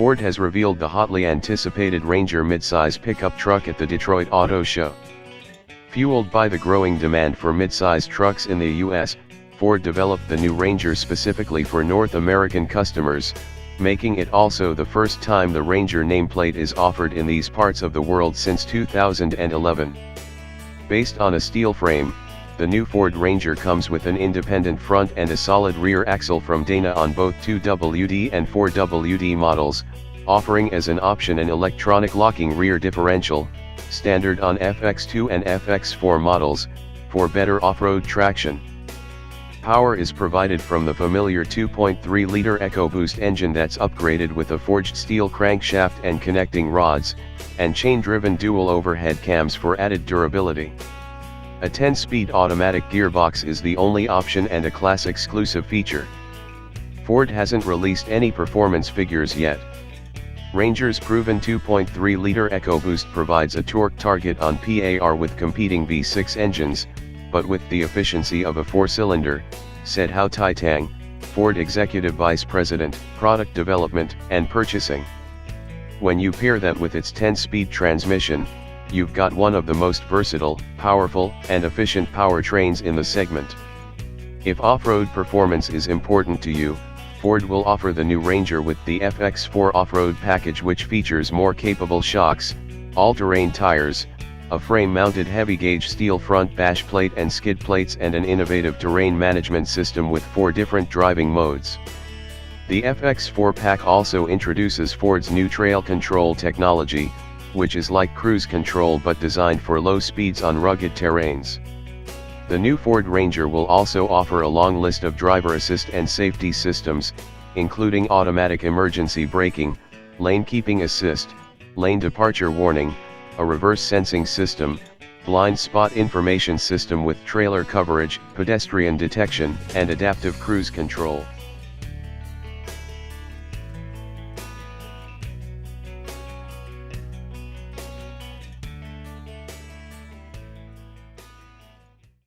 Ford has revealed the hotly anticipated Ranger midsize pickup truck at the Detroit Auto Show. Fueled by the growing demand for midsize trucks in the US, Ford developed the new Ranger specifically for North American customers, making it also the first time the Ranger nameplate is offered in these parts of the world since 2011. Based on a steel frame, the new Ford Ranger comes with an independent front and a solid rear axle from Dana on both 2WD and 4WD models, offering as an option an electronic locking rear differential, standard on FX2 and FX4 models, for better off-road traction. Power is provided from the familiar 2.3-liter EcoBoost engine that's upgraded with a forged steel crankshaft and connecting rods, and chain-driven dual overhead cams for added durability. A 10-speed automatic gearbox is the only option and a class-exclusive feature. Ford hasn't released any performance figures yet. Ranger's proven 2.3-liter EcoBoost provides a torque target on PAR with competing V6 engines, but with the efficiency of a 4-cylinder, said Hao Taitang, Ford Executive Vice President, Product Development and Purchasing. When you pair that with its 10-speed transmission, you've got one of the most versatile, powerful, and efficient powertrains in the segment. If off-road performance is important to you, Ford will offer the new Ranger with the FX4 off-road package, which features more capable shocks, all-terrain tires, a frame-mounted heavy-gauge steel front bash plate and skid plates, and an innovative terrain management system with 4 different driving modes. The FX4 pack also introduces Ford's new trail control technology, which is like cruise control but designed for low speeds on rugged terrains. The new Ford Ranger will also offer a long list of driver assist and safety systems, including automatic emergency braking, lane keeping assist, lane departure warning, a reverse sensing system, blind spot information system with trailer coverage, pedestrian detection, and adaptive cruise control.